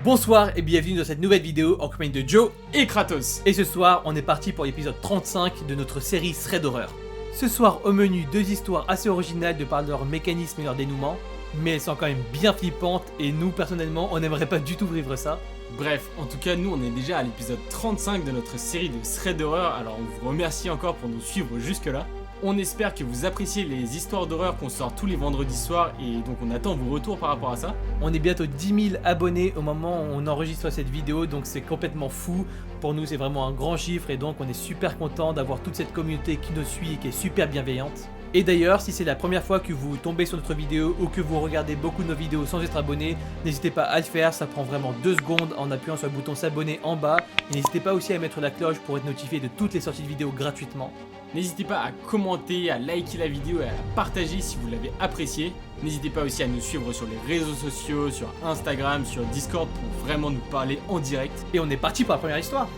Bonsoir et bienvenue dans cette nouvelle vidéo en compagnie de Joe et Kratos. Et ce soir, on est parti pour l'épisode 35 de notre série Thread Horror. Ce soir, au menu, deux histoires assez originales de par leur mécanisme et leur dénouement, mais elles sont quand même bien flippantes et nous, personnellement, on n'aimerait pas du tout vivre ça. Bref, en tout cas, nous, on est déjà à l'épisode 35 de notre série de Thread Horror, alors on vous remercie encore pour nous suivre jusque-là. On espère que vous appréciez les histoires d'horreur qu'on sort tous les vendredis soirs et donc on attend vos retours par rapport à ça. On est bientôt 10 000 abonnés au moment où on enregistre cette vidéo, donc c'est complètement fou. Pour nous, c'est vraiment un grand chiffre et donc on est super content d'avoir toute cette communauté qui nous suit et qui est super bienveillante. Et d'ailleurs, si c'est la première fois que vous tombez sur notre vidéo ou que vous regardez beaucoup de nos vidéos sans être abonné, n'hésitez pas à le faire, ça prend vraiment 2 secondes en appuyant sur le bouton s'abonner en bas. Et n'hésitez pas aussi à mettre la cloche pour être notifié de toutes les sorties de vidéos gratuitement. N'hésitez pas à commenter, à liker la vidéo et à la partager si vous l'avez appréciée. N'hésitez pas aussi à nous suivre sur les réseaux sociaux, sur Instagram, sur Discord pour vraiment nous parler en direct. Et on est parti pour la première histoire.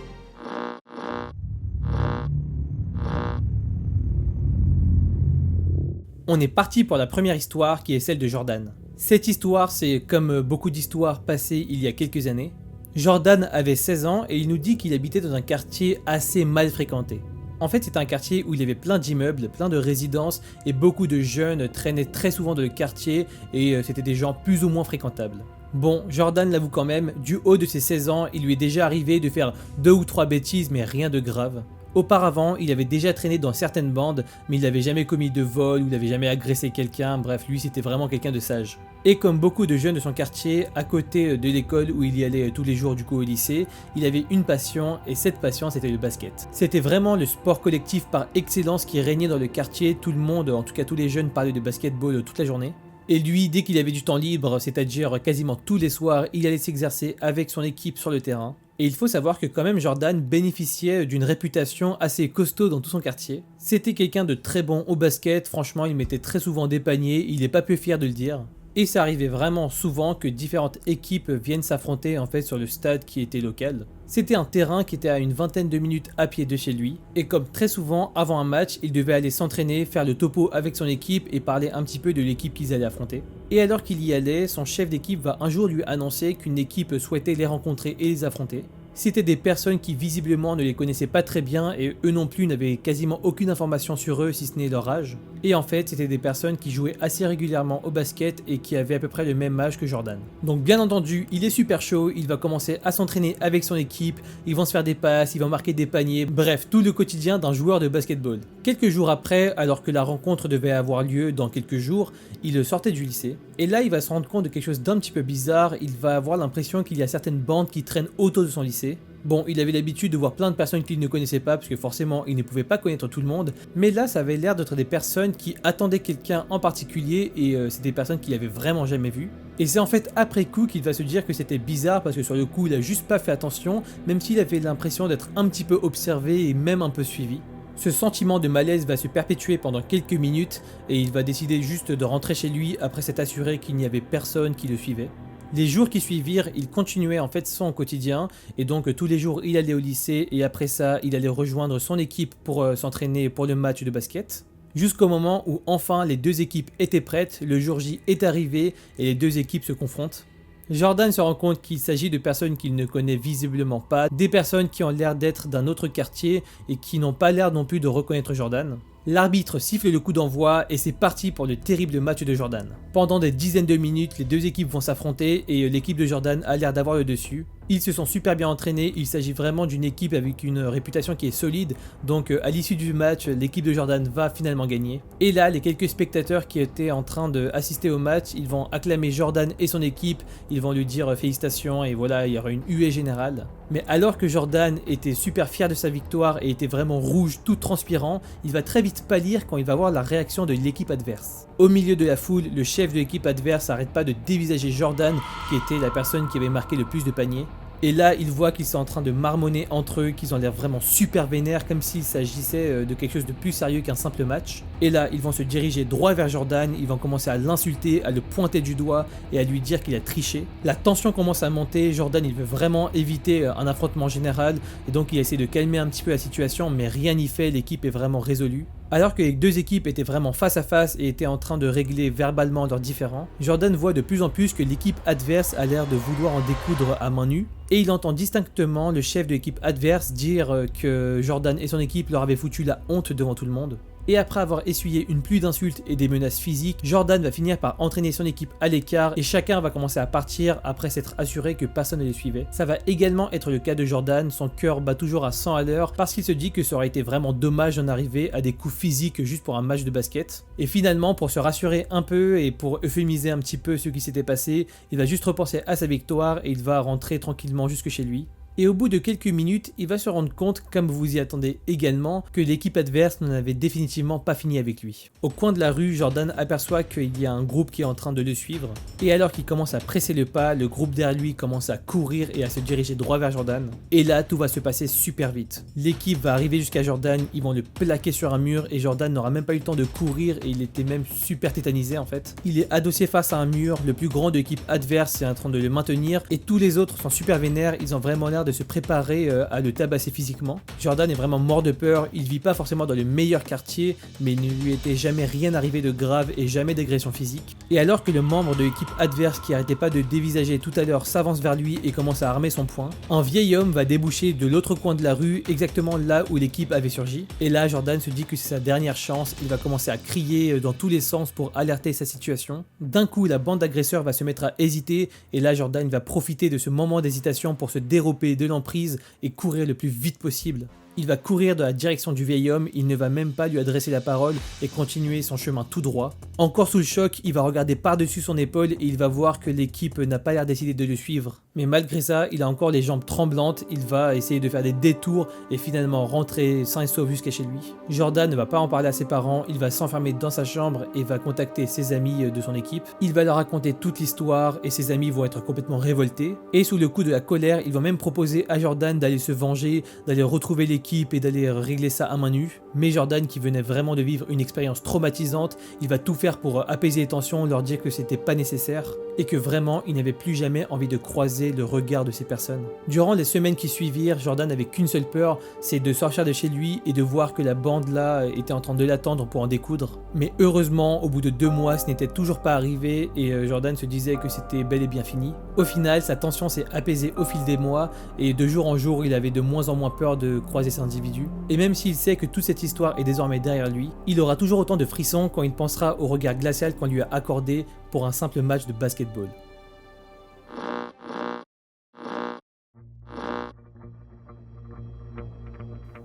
On est parti pour la première histoire qui est celle de Jordan. Cette histoire, c'est comme beaucoup d'histoires passées il y a quelques années. Jordan avait 16 ans et il nous dit qu'il habitait dans un quartier assez mal fréquenté. En fait, c'était un quartier où il y avait plein d'immeubles, plein de résidences et beaucoup de jeunes traînaient très souvent dans le quartier et c'était des gens plus ou moins fréquentables. Bon, Jordan l'avoue quand même, du haut de ses 16 ans, il lui est déjà arrivé de faire 2 ou 3 bêtises mais rien de grave. Auparavant, il avait déjà traîné dans certaines bandes, mais il n'avait jamais commis de vol ou il n'avait jamais agressé quelqu'un, bref, lui c'était vraiment quelqu'un de sage. Et comme beaucoup de jeunes de son quartier, à côté de l'école où il y allait tous les jours du coup au lycée, il avait une passion et cette passion c'était le basket. C'était vraiment le sport collectif par excellence qui régnait dans le quartier, tout le monde, en tout cas tous les jeunes parlaient de basketball toute la journée. Et lui, dès qu'il avait du temps libre, c'est-à-dire quasiment tous les soirs, il allait s'exercer avec son équipe sur le terrain. Et il faut savoir que quand même Jordan bénéficiait d'une réputation assez costaud dans tout son quartier. C'était quelqu'un de très bon au basket, franchement il mettait très souvent des paniers, il n'est pas peu fier de le dire. Et ça arrivait vraiment souvent que différentes équipes viennent s'affronter en fait sur le stade qui était local. C'était un terrain qui était à une vingtaine de minutes à pied de chez lui. Et comme très souvent, avant un match, il devait aller s'entraîner, faire le topo avec son équipe et parler un petit peu de l'équipe qu'ils allaient affronter. Et alors qu'il y allait, son chef d'équipe va un jour lui annoncer qu'une équipe souhaitait les rencontrer et les affronter. C'était des personnes qui visiblement ne les connaissaient pas très bien et eux non plus n'avaient quasiment aucune information sur eux si ce n'est leur âge. Et en fait c'était des personnes qui jouaient assez régulièrement au basket et qui avaient à peu près le même âge que Jordan. Donc bien entendu il est super chaud, il va commencer à s'entraîner avec son équipe, ils vont se faire des passes, ils vont marquer des paniers, bref tout le quotidien d'un joueur de basketball. Quelques jours après, alors que la rencontre devait avoir lieu dans quelques jours, il sortait du lycée. Et là il va se rendre compte de quelque chose d'un petit peu bizarre, il va avoir l'impression qu'il y a certaines bandes qui traînent autour de son lycée. Bon, il avait l'habitude de voir plein de personnes qu'il ne connaissait pas, parce que forcément, il ne pouvait pas connaître tout le monde, mais là, ça avait l'air d'être des personnes qui attendaient quelqu'un en particulier, et c'est des personnes qu'il avait vraiment jamais vues. Et c'est en fait après coup qu'il va se dire que c'était bizarre, parce que sur le coup, il a juste pas fait attention, même s'il avait l'impression d'être un petit peu observé et même un peu suivi. Ce sentiment de malaise va se perpétuer pendant quelques minutes, et il va décider juste de rentrer chez lui après s'être assuré qu'il n'y avait personne qui le suivait. Les jours qui suivirent, il continuait en fait son quotidien et donc tous les jours il allait au lycée et après ça il allait rejoindre son équipe pour s'entraîner pour le match de basket. Jusqu'au moment où enfin les deux équipes étaient prêtes, le jour J est arrivé et les deux équipes se confrontent. Jordan se rend compte qu'il s'agit de personnes qu'il ne connaît visiblement pas, des personnes qui ont l'air d'être d'un autre quartier et qui n'ont pas l'air non plus de reconnaître Jordan. L'arbitre siffle le coup d'envoi et c'est parti pour le terrible match de Jordan. Pendant des dizaines de minutes, les deux équipes vont s'affronter et l'équipe de Jordan a l'air d'avoir le dessus. Ils se sont super bien entraînés, il s'agit vraiment d'une équipe avec une réputation qui est solide, donc à l'issue du match, l'équipe de Jordan va finalement gagner. Et là, les quelques spectateurs qui étaient en train d'assister au match, ils vont acclamer Jordan et son équipe, ils vont lui dire félicitations et voilà, il y aura une huée générale. Mais alors que Jordan était super fier de sa victoire et était vraiment rouge, tout transpirant, il va très vite pâlir quand il va voir la réaction de l'équipe adverse. Au milieu de la foule, le chef de l'équipe adverse n'arrête pas de dévisager Jordan, qui était la personne qui avait marqué le plus de paniers. Et là, il voit qu'ils sont en train de marmonner entre eux, qu'ils ont l'air vraiment super vénères, comme s'il s'agissait de quelque chose de plus sérieux qu'un simple match. Et là, ils vont se diriger droit vers Jordan, ils vont commencer à l'insulter, à le pointer du doigt et à lui dire qu'il a triché. La tension commence à monter, Jordan il veut vraiment éviter un affrontement général et donc il essaie de calmer un petit peu la situation, mais rien n'y fait, l'équipe est vraiment résolue. Alors que les deux équipes étaient vraiment face à face et étaient en train de régler verbalement leurs différends, Jordan voit de plus en plus que l'équipe adverse a l'air de vouloir en découdre à main nue, et il entend distinctement le chef de l'équipe adverse dire que Jordan et son équipe leur avaient foutu la honte devant tout le monde. Et après avoir essuyé une pluie d'insultes et des menaces physiques, Jordan va finir par entraîner son équipe à l'écart et chacun va commencer à partir après s'être assuré que personne ne les suivait. Ça va également être le cas de Jordan, son cœur bat toujours à 100 à l'heure parce qu'il se dit que ça aurait été vraiment dommage d'en arriver à des coups physiques juste pour un match de basket. Et finalement, pour se rassurer un peu et pour euphémiser un petit peu ce qui s'était passé, il va juste repenser à sa victoire et il va rentrer tranquillement jusque chez lui. Et au bout de quelques minutes, il va se rendre compte, comme vous y attendez également, que l'équipe adverse n'en avait définitivement pas fini avec lui. Au coin de la rue, Jordan aperçoit qu'il y a un groupe qui est en train de le suivre, et alors qu'il commence à presser le pas, le groupe derrière lui commence à courir et à se diriger droit vers Jordan. Et là, tout va se passer super vite. L'équipe va arriver jusqu'à Jordan, ils vont le plaquer sur un mur, et Jordan n'aura même pas eu le temps de courir, et il était même super tétanisé en fait. Il est adossé face à un mur, le plus grand de l'équipe adverse est en train de le maintenir, et tous les autres sont super vénères, ils ont vraiment l'air de se préparer à le tabasser physiquement. Jordan est vraiment mort de peur, il vit pas forcément dans le meilleur quartier, mais il ne lui était jamais rien arrivé de grave et jamais d'agression physique. Et alors que le membre de l'équipe adverse qui arrêtait pas de dévisager tout à l'heure s'avance vers lui et commence à armer son poing, un vieil homme va déboucher de l'autre coin de la rue, exactement là où l'équipe avait surgi. Et là, Jordan se dit que c'est sa dernière chance, il va commencer à crier dans tous les sens pour alerter sa situation. D'un coup, la bande d'agresseurs va se mettre à hésiter, et là, Jordan va profiter de ce moment d'hésitation pour se dérober de l'emprise et courir le plus vite possible. Il va courir dans la direction du vieil homme, il ne va même pas lui adresser la parole et continuer son chemin tout droit. Encore sous le choc, il va regarder par-dessus son épaule et il va voir que l'équipe n'a pas l'air décidée de le suivre. Mais malgré ça, il a encore les jambes tremblantes, il va essayer de faire des détours et finalement rentrer sain et sauf jusqu'à chez lui. Jordan ne va pas en parler à ses parents, il va s'enfermer dans sa chambre et va contacter ses amis de son équipe. Il va leur raconter toute l'histoire et ses amis vont être complètement révoltés. Et sous le coup de la colère, il va même proposer à Jordan d'aller se venger, d'aller retrouver l'équipe et d'aller régler ça à main nue. Mais Jordan, qui venait vraiment de vivre une expérience traumatisante, il va tout faire pour apaiser les tensions, leur dire que c'était pas nécessaire et que vraiment il n'avait plus jamais envie de croiser le regard de ces personnes. Durant les semaines qui suivirent, Jordan n'avait qu'une seule peur, c'est de sortir de chez lui et de voir que la bande là était en train de l'attendre pour en découdre. Mais heureusement, au bout de 2 mois, ce n'était toujours pas arrivé et Jordan se disait que c'était bel et bien fini. Au final, sa tension s'est apaisée au fil des mois et de jour en jour, il avait de moins en moins peur de croiser cet individu. Et même s'il sait que toute cette histoire est désormais derrière lui, il aura toujours autant de frissons quand il pensera au regard glacial qu'on lui a accordé pour un simple match de basketball.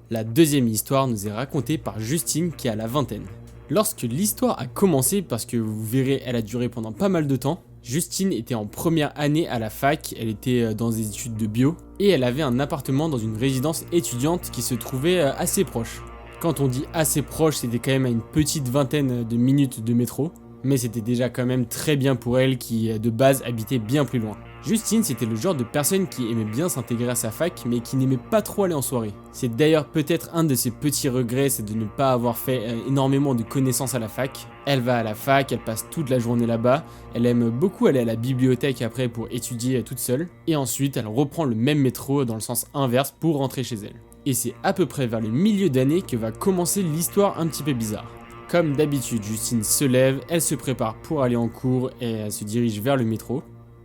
La deuxième histoire nous est racontée par Justine qui a la vingtaine. Lorsque l'histoire a commencé, parce que vous verrez elle a duré pendant pas mal de temps, Justine était en première année à la fac, elle était dans des études de bio et elle avait un appartement dans une résidence étudiante qui se trouvait assez proche. Quand on dit assez proche, c'était quand même à une petite vingtaine de minutes de métro, mais c'était déjà quand même très bien pour elle qui de base habitait bien plus loin. Justine, c'était le genre de personne qui aimait bien s'intégrer à sa fac, mais qui n'aimait pas trop aller en soirée. C'est d'ailleurs peut-être un de ses petits regrets, c'est de ne pas avoir fait énormément de connaissances à la fac. Elle va à la fac, elle passe toute la journée là-bas, elle aime beaucoup aller à la bibliothèque après pour étudier toute seule, et ensuite elle reprend le même métro dans le sens inverse pour rentrer chez elle. Et c'est à peu près vers le milieu d'année que va commencer l'histoire un petit peu bizarre. Comme d'habitude, Justine se lève, elle se prépare pour aller en cours et elle se dirige vers le métro.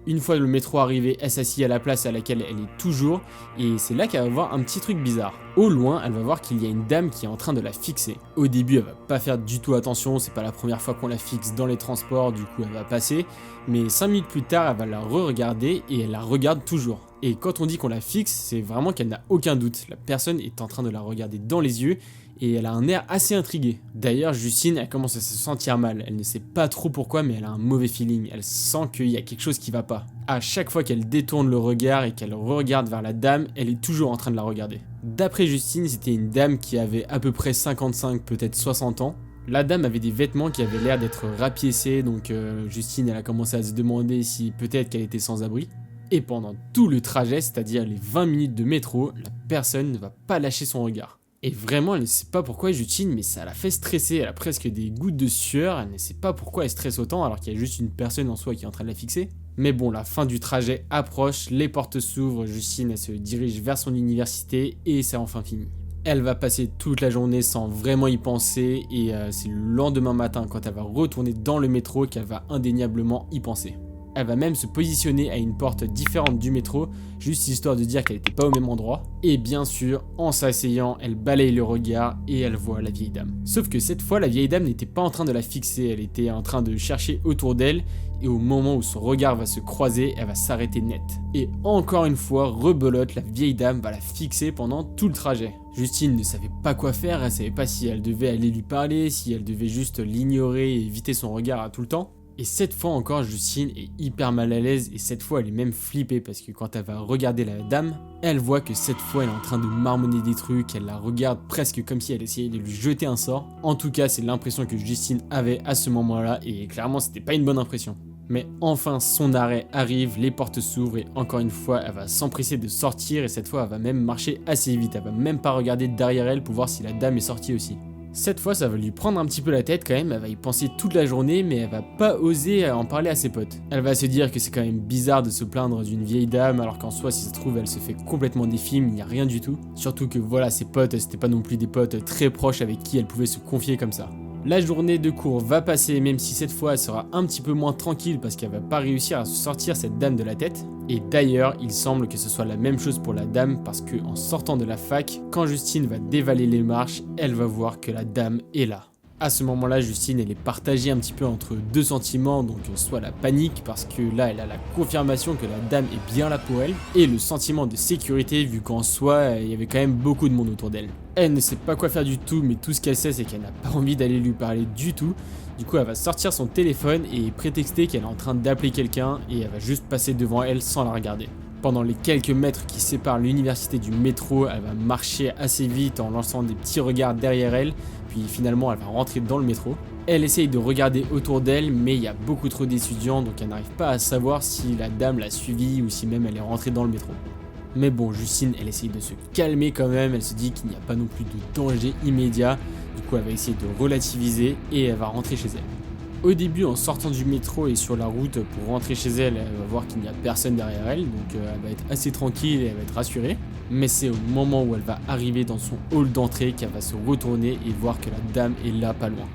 Une fois le métro arrivé, elle s'assied à la place à laquelle elle est toujours et c'est là qu'elle va voir un petit truc bizarre. Au loin, elle va voir qu'il y a une dame qui est en train de la fixer. Au début, elle va pas faire du tout attention, c'est pas la première fois qu'on la fixe dans les transports, du coup elle va passer. Mais 5 minutes plus tard, elle va la re-regarder et elle la regarde toujours. Et quand on dit qu'on la fixe, c'est vraiment qu'elle n'a aucun doute. La personne est en train de la regarder dans les yeux et elle a un air assez intrigué. D'ailleurs, Justine, elle commence à se sentir mal. Elle ne sait pas trop pourquoi, mais elle a un mauvais feeling. Elle sent qu'il y a quelque chose qui va pas. À chaque fois qu'elle détourne le regard et qu'elle regarde vers la dame, elle est toujours en train de la regarder. D'après Justine, c'était une dame qui avait à peu près 55, peut-être 60 ans. La dame avait des vêtements qui avaient l'air d'être rapiécés, donc Justine, elle a commencé à se demander si peut-être qu'elle était sans abri. Et pendant tout le trajet, c'est-à-dire les 20 minutes de métro, la personne ne va pas lâcher son regard. Et vraiment, elle ne sait pas pourquoi Justine, mais ça la fait stresser, elle a presque des gouttes de sueur, elle ne sait pas pourquoi elle stresse autant alors qu'il y a juste une personne en soi qui est en train de la fixer. Mais bon, la fin du trajet approche, les portes s'ouvrent, Justine elle se dirige vers son université et c'est enfin fini. Elle va passer toute la journée sans vraiment y penser et c'est le lendemain matin quand elle va retourner dans le métro qu'elle va indéniablement y penser. Elle va même se positionner à une porte différente du métro, juste histoire de dire qu'elle n'était pas au même endroit. Et bien sûr, en s'asseyant, elle balaye le regard et elle voit la vieille dame. Sauf que cette fois, la vieille dame n'était pas en train de la fixer, elle était en train de chercher autour d'elle. Et au moment où son regard va se croiser, elle va s'arrêter net. Et encore une fois, rebelote, la vieille dame va la fixer pendant tout le trajet. Justine ne savait pas quoi faire, elle savait pas si elle devait aller lui parler, si elle devait juste l'ignorer et éviter son regard à tout le temps. Et cette fois encore, Justine est hyper mal à l'aise et cette fois elle est même flippée parce que quand elle va regarder la dame, elle voit que cette fois elle est en train de marmonner des trucs, elle la regarde presque comme si elle essayait de lui jeter un sort. En tout cas, c'est l'impression que Justine avait à ce moment-là et clairement c'était pas une bonne impression. Mais enfin son arrêt arrive, les portes s'ouvrent et encore une fois elle va s'empresser de sortir et cette fois elle va même marcher assez vite, elle va même pas regarder derrière elle pour voir si la dame est sortie aussi. Cette fois ça va lui prendre un petit peu la tête quand même, elle va y penser toute la journée mais elle va pas oser en parler à ses potes. Elle va se dire que c'est quand même bizarre de se plaindre d'une vieille dame alors qu'en soi si ça se trouve elle se fait complètement des films, il n'y a rien du tout. Surtout que voilà, ses potes c'était pas non plus des potes très proches avec qui elle pouvait se confier comme ça. La journée de cours va passer même si cette fois elle sera un petit peu moins tranquille parce qu'elle va pas réussir à se sortir cette dame de la tête. Et d'ailleurs il semble que ce soit la même chose pour la dame parce que en sortant de la fac, quand Justine va dévaler les marches, elle va voir que la dame est là. À ce moment-là, Justine elle est partagée un petit peu entre deux sentiments, donc soit la panique parce que là elle a la confirmation que la dame est bien là pour elle, et le sentiment de sécurité vu qu'en soi il y avait quand même beaucoup de monde autour d'elle. Elle ne sait pas quoi faire du tout, mais tout ce qu'elle sait c'est qu'elle n'a pas envie d'aller lui parler du tout. Du coup elle va sortir son téléphone et prétexter qu'elle est en train d'appeler quelqu'un et elle va juste passer devant elle sans la regarder. Pendant les quelques mètres qui séparent l'université du métro, elle va marcher assez vite en lançant des petits regards derrière elle, puis finalement elle va rentrer dans le métro. Elle essaye de regarder autour d'elle, mais il y a beaucoup trop d'étudiants, donc elle n'arrive pas à savoir si la dame l'a suivie ou si même elle est rentrée dans le métro. Mais bon, Justine, elle essaye de se calmer quand même, elle se dit qu'il n'y a pas non plus de danger immédiat, du coup elle va essayer de relativiser et elle va rentrer chez elle. Au début, en sortant du métro et sur la route pour rentrer chez elle, elle va voir qu'il n'y a personne derrière elle, donc elle va être assez tranquille et elle va être rassurée. Mais c'est au moment où elle va arriver dans son hall d'entrée qu'elle va se retourner et voir que la dame est là pas loin.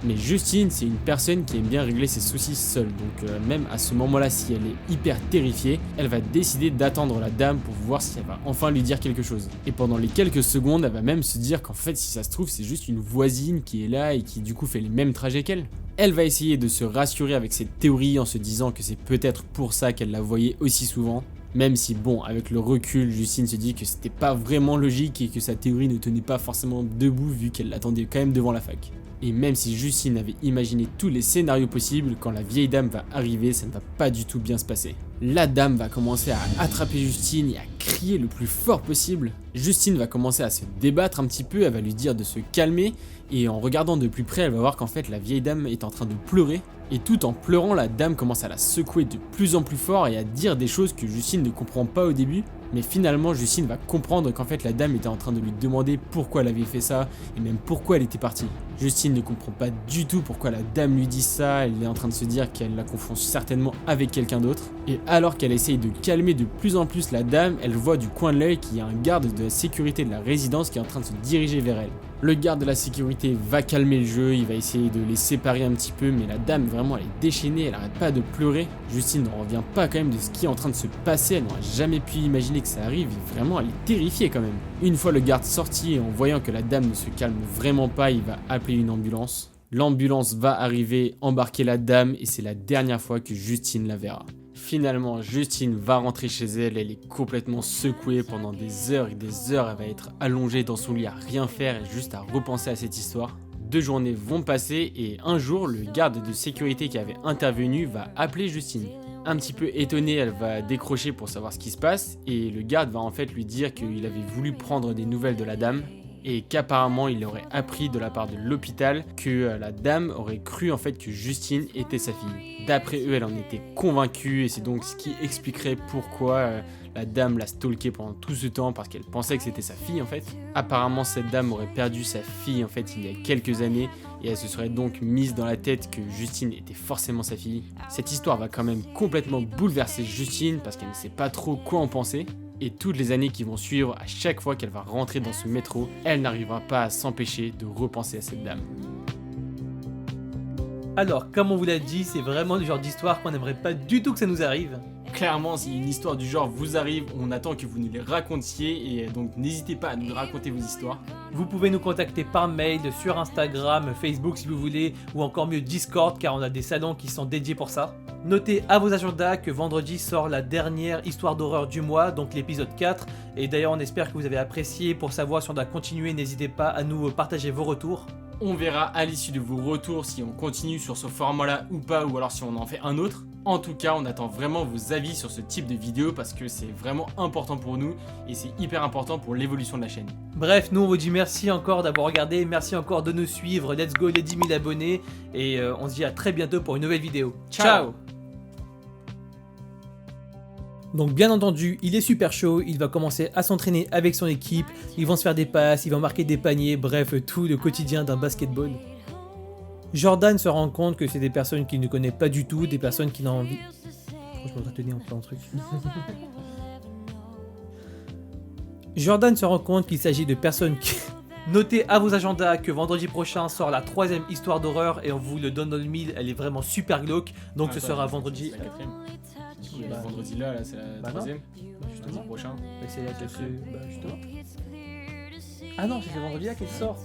Mais Justine, c'est une personne qui aime bien régler ses soucis seule, donc même à ce moment-là, si elle est hyper terrifiée, elle va décider d'attendre la dame pour voir si elle va enfin lui dire quelque chose. Et pendant les quelques secondes, elle va même se dire qu'en fait, si ça se trouve, c'est juste une voisine qui est là et qui du coup fait les mêmes trajets qu'elle. Elle va essayer de se rassurer avec cette théorie en se disant que c'est peut-être pour ça qu'elle la voyait aussi souvent. Même si bon, avec le recul, Justine se dit que c'était pas vraiment logique et que sa théorie ne tenait pas forcément debout vu qu'elle l'attendait quand même devant la fac. Et même si Justine avait imaginé tous les scénarios possibles, quand la vieille dame va arriver, ça ne va pas du tout bien se passer. La dame va commencer à attraper Justine et à crier le plus fort possible. Justine va commencer à se débattre un petit peu, elle va lui dire de se calmer, et en regardant de plus près, elle va voir qu'en fait la vieille dame est en train de pleurer. Et tout en pleurant, la dame commence à la secouer de plus en plus fort et à dire des choses que Justine ne comprend pas au début. Mais finalement, Justine va comprendre qu'en fait la dame était en train de lui demander pourquoi elle avait fait ça et même pourquoi elle était partie. Justine ne comprend pas du tout pourquoi la dame lui dit ça, elle est en train de se dire qu'elle la confond certainement avec quelqu'un d'autre. Et alors qu'elle essaye de calmer de plus en plus la dame, elle voit du coin de l'œil qu'il y a un garde de la sécurité de la résidence qui est en train de se diriger vers elle. Le garde de la sécurité va calmer le jeu, il va essayer de les séparer un petit peu, mais la dame vraiment elle est déchaînée, elle arrête pas de pleurer. Justine ne revient pas quand même de ce qui est en train de se passer, elle n'aurait jamais pu imaginer que ça arrive, et vraiment elle est terrifiée quand même. Une fois le garde sorti et en voyant que la dame ne se calme vraiment pas, il va appeler une ambulance. L'ambulance va arriver, embarquer la dame et c'est la dernière fois que Justine la verra. Finalement, Justine va rentrer chez elle, elle est complètement secouée pendant des heures et des heures, elle va être allongée dans son lit à rien faire et juste à repenser à cette histoire. 2 journées vont passer et un jour, le garde de sécurité qui avait intervenu va appeler Justine. Un petit peu étonnée, elle va décrocher pour savoir ce qui se passe et le garde va en fait lui dire qu'il avait voulu prendre des nouvelles de la dame et qu'apparemment il aurait appris de la part de l'hôpital que la dame aurait cru en fait que Justine était sa fille. D'après eux, elle en était convaincue et c'est donc ce qui expliquerait pourquoi la dame l'a stalké pendant tout ce temps parce qu'elle pensait que c'était sa fille en fait. Apparemment cette dame aurait perdu sa fille en fait il y a quelques années et elle se serait donc mise dans la tête que Justine était forcément sa fille. Cette histoire va quand même complètement bouleverser Justine parce qu'elle ne sait pas trop quoi en penser. Et toutes les années qui vont suivre, à chaque fois qu'elle va rentrer dans ce métro, elle n'arrivera pas à s'empêcher de repenser à cette dame. Alors, comme on vous l'a dit, c'est vraiment le genre d'histoire qu'on n'aimerait pas du tout que ça nous arrive. Clairement, si une histoire du genre vous arrive, on attend que vous nous les racontiez et donc n'hésitez pas à nous raconter vos histoires. Vous pouvez nous contacter par mail, sur Instagram, Facebook si vous voulez, ou encore mieux Discord car on a des salons qui sont dédiés pour ça. Notez à vos agendas que vendredi sort la dernière histoire d'horreur du mois, donc l'épisode 4. Et d'ailleurs on espère que vous avez apprécié. Pour savoir si on doit continuer, n'hésitez pas à nous partager vos retours. On verra à l'issue de vos retours si on continue sur ce format-là ou pas, ou alors si on en fait un autre. En tout cas, on attend vraiment vos avis sur ce type de vidéo parce que c'est vraiment important pour nous et c'est hyper important pour l'évolution de la chaîne. Bref, nous on vous dit merci encore d'avoir regardé, merci encore de nous suivre, let's go les 10 000 abonnés et on se dit à très bientôt pour une nouvelle vidéo. Ciao. Donc bien entendu, il est super chaud, il va commencer à s'entraîner avec son équipe, ils vont se faire des passes, ils vont marquer des paniers, bref, tout le quotidien d'un basketball. Jordan se rend compte que c'est des personnes qu'il ne connaît pas du tout, des personnes qu'il a envie... Pourquoi je me retenais en plein truc. Jordan se rend compte qu'il s'agit de personnes qui... Notez à vos agendas que vendredi prochain sort la 3e histoire d'horreur et on vous le donne dans le mille, elle est vraiment super glauque, donc ce sera vendredi... C'est la 4ème. Du coup, vendredi là, c'est la 3ème. Justement. Prochain. C'est là que justement. Ah non, c'est ce vendredi là qu'elle sort.